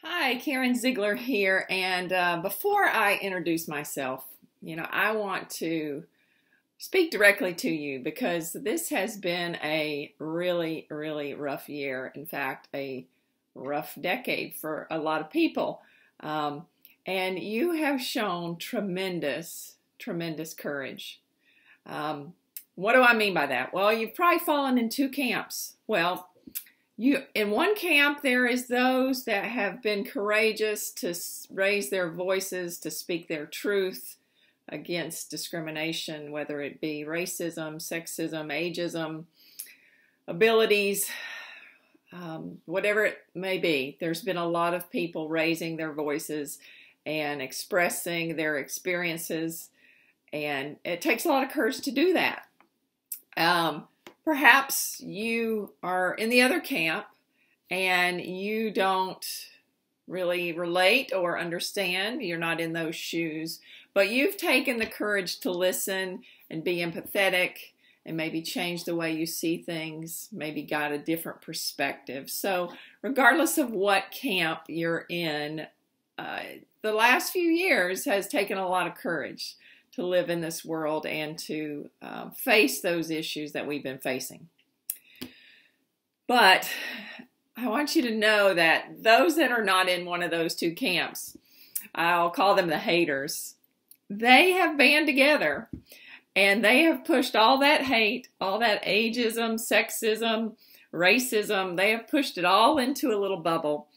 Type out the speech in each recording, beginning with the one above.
Hi, Karen Ziegler here. And before I introduce myself, I want to speak directly to you because this has been a really, really rough year. In fact, a rough decade for a lot of people. Um, and you have shown tremendous, tremendous courage. Um, what do I mean by that? Well, you've probably fallen in two camps. Well, in one camp, there is those that have been courageous to raise their voices, to speak their truth against discrimination, whether it be racism, sexism, ageism, abilities, whatever it may be. There's been a lot of people raising their voices and expressing their experiences, and it takes a lot of courage to do that. Perhaps you are in the other camp and you don't really relate or understand. You're not in those shoes, but you've taken the courage to listen and be empathetic and maybe change the way you see things, maybe got a different perspective. So regardless of what camp you're in, the last few years has taken a lot of courage to live in this world and to face those issues that we've been facing. But I want you to know that those that are not in one of those two camps, I'll call them the haters, they have band together and they have pushed all that hate, all that ageism, sexism, racism, they have pushed it all into a little bubble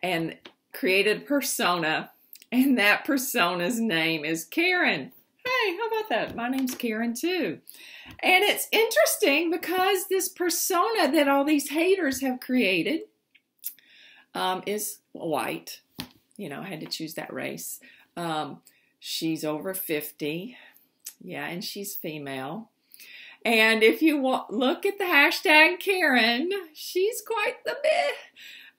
and created a persona, and that persona's name is Karen. Hey, how about that? My name's Karen too. And it's interesting because this persona that all these haters have created is white. I had to choose that race. She's over 50. Yeah, and she's female. And if you look at the hashtag Karen, she's quite the bit.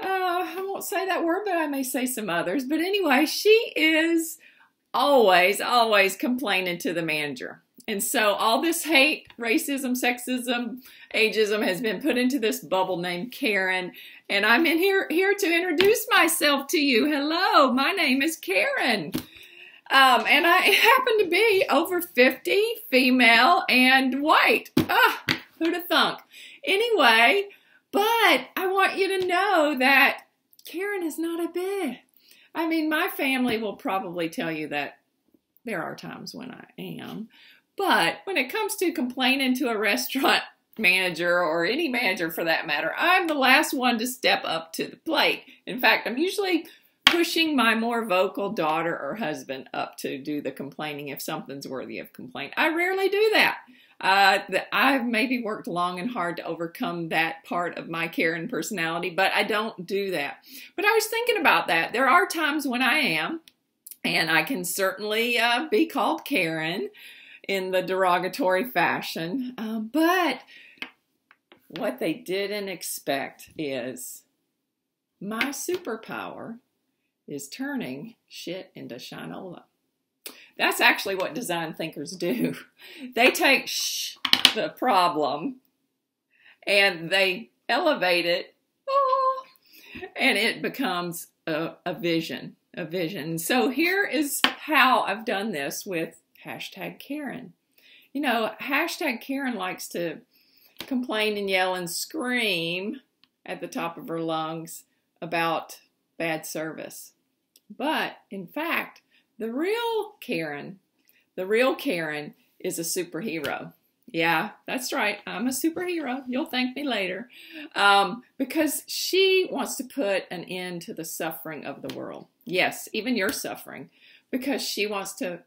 I won't say that word, but I may say some others. But anyway, she is always complaining to the manager. And so all this hate, racism, sexism, ageism has been put into this bubble named Karen. And I'm here to introduce myself to you. Hello, my name is Karen. And I happen to be over 50, female, and white. Who'd have thunk? Anyway, but I want you to know that Karen is not a bitch. I mean, my family will probably tell you that there are times when I am. But when it comes to complaining to a restaurant manager or any manager for that matter, I'm the last one to step up to the plate. In fact, I'm usually pushing my more vocal daughter or husband up to do the complaining if something's worthy of complaint. I rarely do that. I've maybe worked long and hard to overcome that part of my Karen personality, but I don't do that. But I was thinking about that. There are times when I am, and I can certainly be called Karen in the derogatory fashion. But what they didn't expect is my superpower is turning shit into shinola. That's actually what design thinkers do. They take the problem and they elevate it, and it becomes a vision. So here is how I've done this with hashtag Karen. Hashtag Karen likes to complain and yell and scream at the top of her lungs about bad service. But in fact, the real Karen is a superhero. Yeah, that's right. I'm a superhero. You'll thank me later. Because she wants to put an end to the suffering of the world. Yes, even your suffering. Because she wants to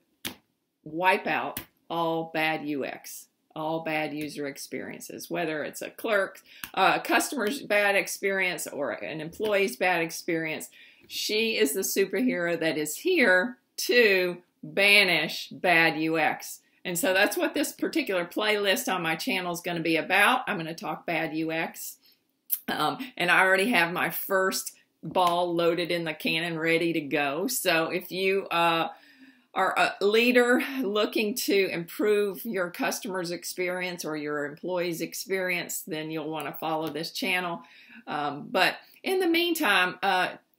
wipe out all bad UX, all bad user experiences, whether it's a clerk, a customer's bad experience, or an employee's bad experience. She is the superhero that is here to banish bad UX. And so that's what this particular playlist on my channel is going to be about. I'm going to talk bad UX. And I already have my first ball loaded in the cannon ready to go. So if you are a leader looking to improve your customer's experience or your employee's experience, then you'll want to follow this channel. But in the meantime,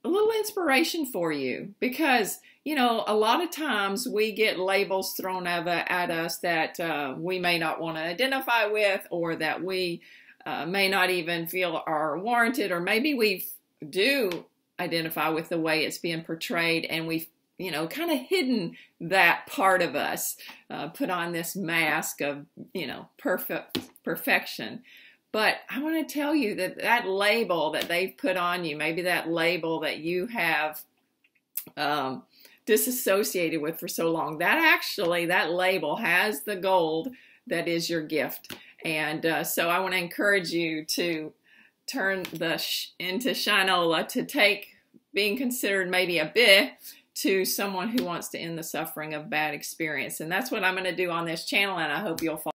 a little inspiration for you, because you know, a lot of times we get labels thrown at us that we may not want to identify with, or that we may not even feel are warranted, or maybe we do identify with the way it's being portrayed, and we've, you know, kind of hidden that part of us, put on this mask of, you know, perfection. But I want to tell you that that label that they've put on you, maybe that label that you have disassociated with for so long, that label has the gold that is your gift. And so I want to encourage you to turn into Shinola, to take being considered maybe a bit to someone who wants to end the suffering of bad experience. And that's what I'm going to do on this channel, and I hope you'll follow.